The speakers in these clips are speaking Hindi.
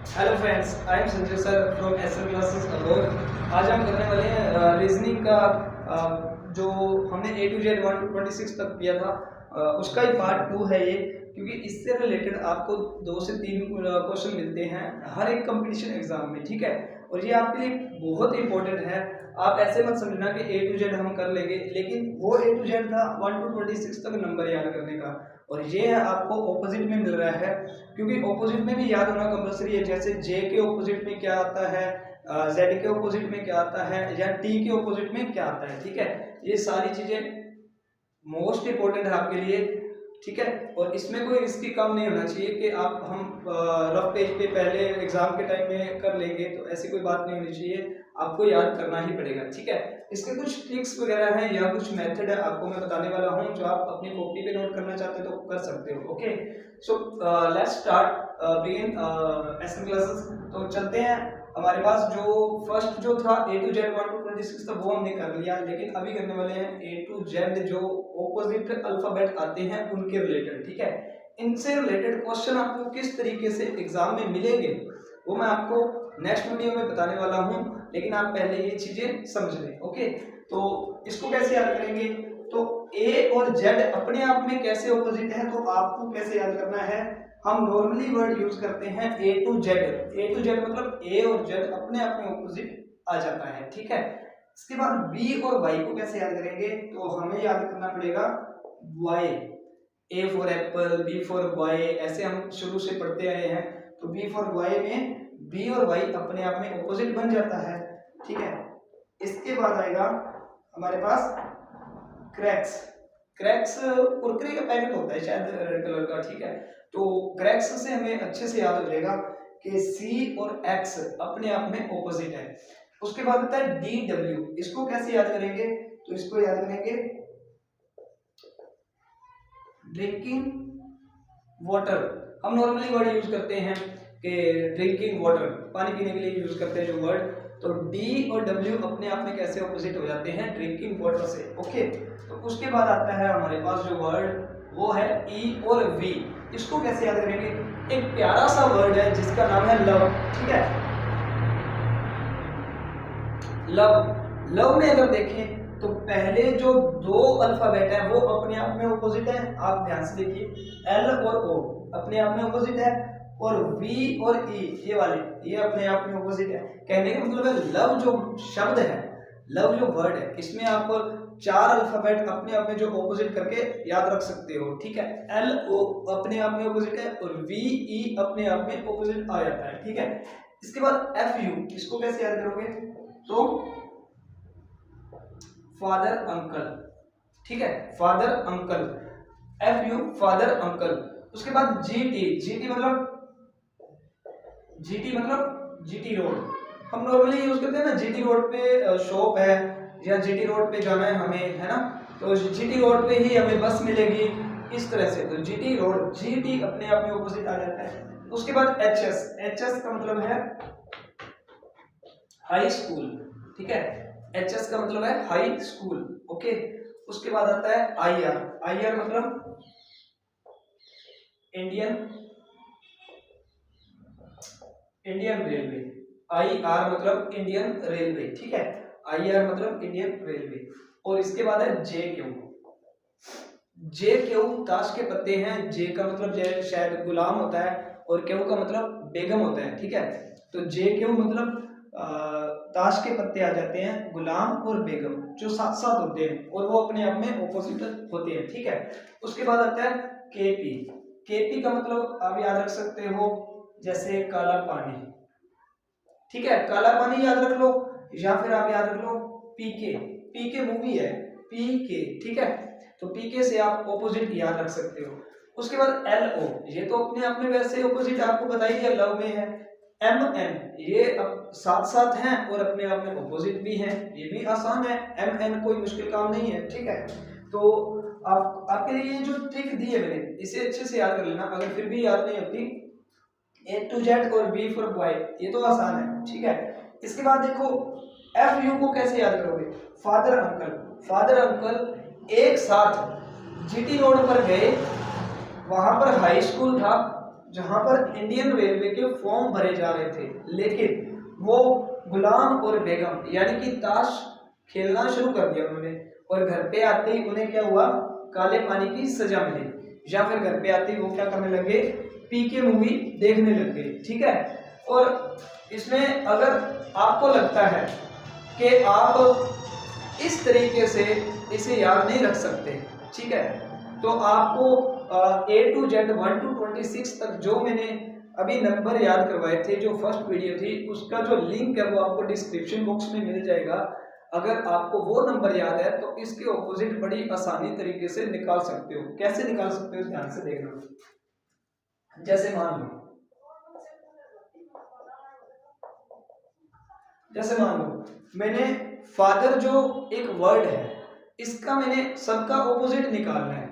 Hello friends, I am Sanjay sir from SM classes Abohar. आज हम करने वाले हैं रीजनिंग का जो हमने ए टू जेड 1 to 26 तक किया था, उसका ही पार्ट 2 है ये। क्योंकि इससे रिलेटेड आपको 2 से 3 क्वेश्चन मिलते हैं हर एक कंपटीशन एग्जाम में, ठीक है। और ये आपके लिए बहुत इंपॉर्टेंट है। आप ऐसे मत समझना कि ए टू जेड हम कर लेंगे, लेकिन वो ए टू जेड था 1 to 26 तक नंबर याद करने का, और ये आपको ऑपोजिट में मिल रहा है। क्योंकि ऑपोजिट में भी याद होना कंपलसरी है। जैसे जे के ऑपोजिट में क्या आता है, जेड के ऑपोजिट में क्या आता है, या टी के ऑपोजिट में क्या आता है, ठीक है। ये सारी चीजें मोस्ट इंपोर्टेंट है आपके लिए, ठीक है। और इसमें कोई रिस्की काम नहीं होना चाहिए कि आप हम रफ पेज पे पहले एग्जाम के टाइम में कर लेंगे, तो ऐसी कोई बात नहीं होनी चाहिए। आपको याद करना ही पड़ेगा, ठीक है। इसके कुछ ट्रिक्स वगैरह हैं या कुछ मेथड है आपको मैं बताने वाला हूं, जो आप अपनी कॉपी पे नोट करना चाहते हो तो कर सकते हो। Okay, so let's start begin SM classes. तो चलते हैं। हमारे पास जो फर्स्ट जो था ए टू जेड 1 to 26 तक वो हमने कर लिया, लेकिन अभी करने वाले हैं ए टू जेड जो ऑपोजिट अल्फाबेट आते हैं उनके रिलेटेड, ठीक है। इनसे रिलेटेड क्वेश्चन आपको किस तरीके से एग्जाम में मिलेंगे वो मैं आपको नेक्स्ट वीडियो में बताने वाला हूं, लेकिन आप पहले ये चीजें समझ लें। ओके, तो इसको कैसे याद करेंगे? तो ए और जेड अपने आप में कैसे ऑपोजिट है, तो आपको कैसे याद करना है। हम नॉर्मली वर्ड यूज करते हैं A to Z. A to Z मतलब ए और जेड अपने आप में ऑपोजिट आ जाता है, ठीक है। इसके बाद बी और वाई को कैसे याद करेंगे, तो हमें याद करना पड़ेगा Y. A for apple, B for boy, ऐसे हम शुरू से पढ़ते आए हैं। तो बी फॉर बॉय में बी और वाई अपने आप में ऑपोजिट बन जाता है, ठीक है। इसके बाद आएगा हमारे पास क्रैक्स। क्रैक्स कुरकुरे का पैकेट होता है शायद रेड कलर का, ठीक है। तो क्रैक्स से हमें अच्छे से याद हो जाएगा कि सी और एक्स अपने आप में ऑपोजिट है। उसके बाद आता है डी डब्ल्यू। इसको कैसे याद करेंगे, तो इसको याद करेंगे ड्रिंकिंग वाटर। हम नॉर्मली वर्ड यूज करते हैं कि ड्रिंकिंग वाटर, पानी पीने के लिए यूज करते हैं जो वर्ड। तो डी और डब्ल्यू अपने आप में कैसे ऑपोजिट हो जाते हैं, ड्रिंकिंग वाटर से। ओके, तो उसके बाद आता है हमारे पास जो वर्ड वो है ई और वी। इसको कैसे याद करेंगे? एक प्यारा सा वर्ड है जिसका नाम है लव, ठीक है। लव, लव में अगर देखें तो पहले जो 2 अल्फाबेट है वो अपने आप में ऑपोजिट है। आप ध्यान से देखिए, एल और ओ अपने आप में ऑपोजिट है, और वी और ई ये वाले ये अपने आप में ऑपोजिट है। कहने का मतलब है लव जो शब्द है, लव जो वर्ड है, इसमें आप 4 अल्फाबेट अपने आप में जो ऑपोजिट करके याद रख सकते हो, ठीक है। एल ओ अपने आप में ऑपोजिट है, और वी ई अपने आप में ऑपोजिट आ जाता है, ठीक है। इसके बाद एफ यू, इसको कैसे याद करोगे? तो फादर अंकल, ठीक है, father uncle, F you father uncle. उसके बाद जी टी, जीटी मतलब जीटी रोड। हम नॉर्मली यूज करते हैं ना, जीटी रोड पे शॉप है या जीटी रोड पे जाना है हमें, है ना, तो जीटी रोड पे ही हमें बस मिलेगी, इस तरह से। तो जीटी रोड, जीटी अपने आप में ऑपोजिट आ जाता है। उसके बाद एच एस, एच एस का मतलब है हाई स्कूल, ठीक है। एच एस का मतलब है हाई स्कूल, ओके। उसके बाद आता है आई आर। आई आर मतलब इंडियन रेलवे। आई आर मतलब इंडियन रेलवे, ठीक है। आई आर मतलब इंडियन रेलवे। और इसके बाद है जे क्यू। जे क्यू ताश के पत्ते हैं। जे का मतलब शायद गुलाम होता है, और क्यू का मतलब बेगम होता है, ठीक है। तो जे क्यू मतलब ताश के पत्ते आ जाते हैं, गुलाम और बेगम जो साथ साथ होते हैं, और वो अपने आप में ऑपोजिट होते हैं, ठीक है। उसके बाद आता है केपी। केपी का मतलब आप याद रख सकते हो जैसे काला पानी, ठीक है, काला पानी याद रख लो, या फिर आप याद रख लो पीके। पीके मूवी है, पीके, ठीक है। तो पीके से आप ऑपोजिट याद रख सकते हो। उसके बाद एल ओ, ये तो अपने आप में वैसे ऑपोजिट आपको बता ही दिया, लव में है। एम एन, ये अब साथ साथ हैं और अपने आप में ऑपोजिट भी हैं, ये भी आसान है। एम एन कोई मुश्किल काम नहीं है, ठीक है। तो आपके लिए ये जो ट्रिक दी है मैंने, इसे अच्छे से याद कर लेना। अगर फिर भी याद नहीं होती, ए टू जेड और बी फॉर बॉय, ये तो आसान है, ठीक है। इसके बाद देखो एफ यू को कैसे याद करोगे? Father uncle. फादर अंकल एक साथ जीटी रोड पर गए, वहां पर हाई स्कूल था जहां पर इंडियन रेलवे के फॉर्म भरे जा रहे थे, लेकिन वो गुलाम और बेगम यानी कि ताश खेलना शुरू कर दिया उन्होंने, और घर पे आते ही उन्हें क्या हुआ, काले पानी की सजा मिली, या फिर घर पे आते ही वो क्या करने लगे, पीके मूवी देखने लग गए। ठीक है, और इसमें अगर आपको लगता है कि आप इस तरीके से इसे याद नहीं रख सकते, ठीक है, तो आपको A to Z 1 to 26 तक जो मैंने अभी नंबर याद करवाए थे, जो फर्स्ट वीडियो थी, उसका जो लिंक है वो आपको डिस्क्रिप्शन बॉक्स में मिल जाएगा। अगर आपको वो नंबर याद है तो इसके ऑपोजिट बड़ी आसानी तरीके से निकाल सकते हो। कैसे निकाल सकते हो, ध्यान से देखना। जैसे मान लो मैंने फादर जो एक वर्ड है, इसका मैंने सबका ऑपोजिट निकालना है।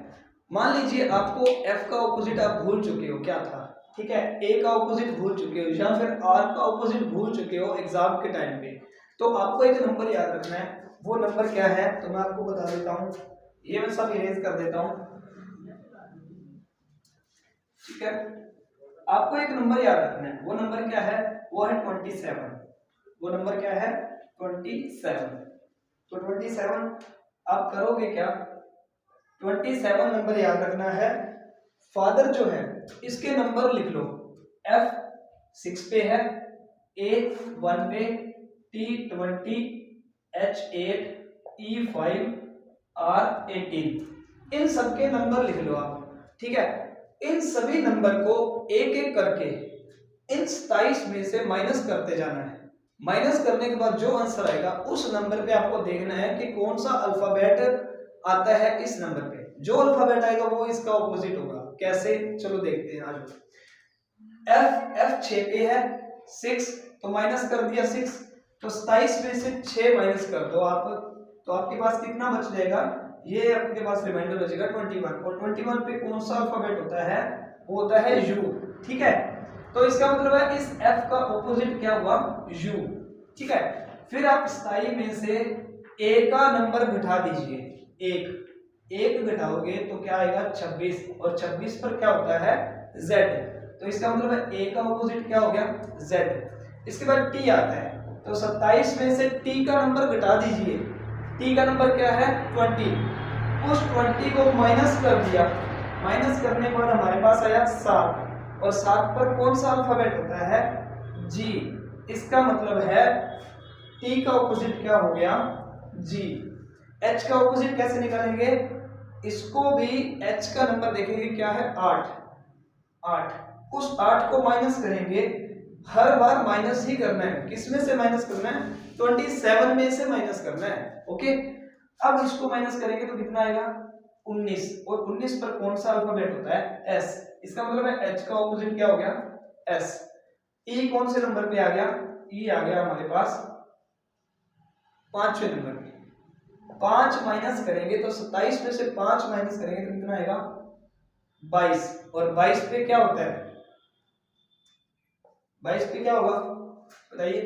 मान लीजिए आपको F का ऑपोजिट आप भूल चुके हो क्या था, ठीक है, A का ऑपोजिट भूल चुके हो, या फिर R का ऑपोजिट भूल चुके हो एग्जाम के टाइम पे, तो आपको एक नंबर याद रखना है। वो नंबर क्या है तो मैं आपको बता देता हूँ, ये मैं सब इरेज कर देता हूँ। ठीक है, आपको एक नंबर याद रखना है, वो नंबर क्या है, वो है 27। वो नंबर क्या है, 27। तो 27 आप करोगे क्या, 27 नंबर याद रखना है। फादर जो है इसके नंबर लिख लो, F 6 पे है, A 1 पे, T 20, H 8, E 5, R 18। इन सबके नंबर लिख लो आप। ठीक है, इन सभी नंबर को एक एक करके इन 27 में से माइनस करते जाना है। माइनस करने के बाद जो आंसर आएगा उस नंबर पे आपको देखना है कि कौन सा अल्फाबेट आता है इस नंबर पे। जो अल्फाबेट आएगा वो इसका ऑपोजिट होगा। कैसे, चलो देखते हैं। आज F 6 पे है, 6 तो माइनस कर दिया 6, तो 27 में से 6 माइनस कर दो आप, तो आपके पास कितना बच जाएगा, ये आपके पास रिमाइंडर बचेगा 21। और 21 पे कौन सा अल्फाबेट होता है, वो होता है U। ठीक है, तो इसका मतलब है इस F का ऑपोजिट क्या हुआ, U। ठीक है, फिर आप 27 में से A का नंबर घटा दीजिए, एक घटाओगे तो क्या आएगा 26, और 26 पर क्या होता है Z, तो इसका मतलब है A का ऑपोजिट क्या हो गया Z। इसके बाद T आता है, तो 27 में से T का नंबर घटा दीजिए, T का नंबर क्या है 20, उस 20 को माइनस कर दिया, माइनस करने के बाद हमारे पास आया 7, और 7 पर कौन सा अल्फाबेट होता है G। इसका मतलब है T का ऑपोजिट क्या हो गया G। H का ऑपोजिट कैसे निकालेंगे, इसको भी H का नंबर देखेंगे क्या है 8, उस 8 को माइनस करेंगे, हर बार माइनस ही करना है। किसमें से माइनस करना है, 27 में से माइनस करना है। ओके, अब इसको माइनस करेंगे तो कितना आएगा 19, और 19 पर कौन सा अल्फाबेट होता है S। इसका मतलब है H का ऑपोजिट क्या हो गया S। E कौन से नंबर पे आ गया, E आ गया हमारे पास 5वें नंबर पे। 5 माइनस करेंगे तो 27 में से 5 माइनस करेंगे तो कितना आएगा 22, और 22 पे क्या होता है, 22 पे क्या होगा बताइए,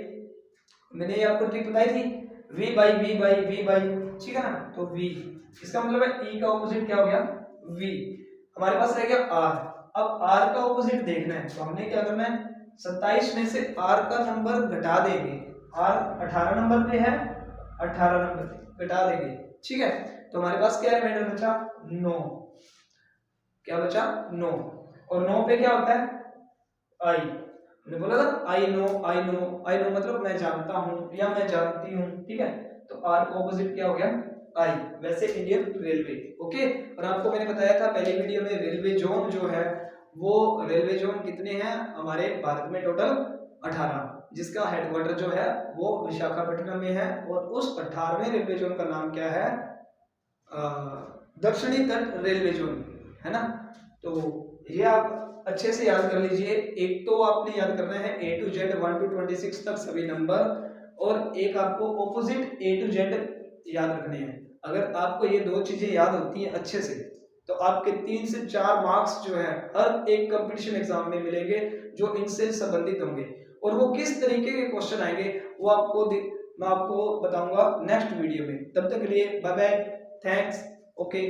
मैंने ये आपको ट्रिक बताई थी, V by V by V by, ठीक है ना, तो V। इसका मतलब है E का ऑपोजिट क्या हो गया V। हमारे पास रह गया R। अब R का ऑपोजिट देखना है, तो हमने क्या करना है, 27 में से R का नंबर घटा देंगे। R 18 नंबर पे है, 18 नंबर पे घटा देंगे। ठीक है, तो हमारे पास क्या रिमाइंडर बचा 9, क्या बचा 9, और 9 पे क्या होता है I। मैंने बोला था आई नो मतलब मैं जानता हूं या मैं जानती हूं। ठीक है, तो R का ऑपोजिट क्या हो गया I, वैसे इंडियन रेलवे। ओके, और आपको मैंने बताया था पहली वीडियो में रेलवे जोन जो है, वो रेलवे जोन कितने हैं हमारे भारत में, टोटल 18, जिसका हेडक्वार्टर जो है वो विशाखापट्टनम में है, और उस 18वें रेलवे जोन का नाम क्या है, दक्षिणी तट रेलवे जोन, है ना। तो ये आप अच्छे से याद कर लीजिए। एक तो आपने याद करना है A to Z 1 to 26 तक सभी नंबर, और एक आपको ऑपोजिट A to Z याद रखने हैं। अगर आपको ये दो चीजें याद होती हैं अच्छे से, तो आपके 3 से 4 मार्क्स जो है हर एक कंपटीशन एग्जाम में मिलेंगे जो इनसे संबंधित होंगे। और वो किस तरीके के क्वेश्चन आएंगे वो मैं आपको बताऊंगा नेक्स्ट वीडियो में। तब तक के लिए बाय बाय, थैंक्स, ओके।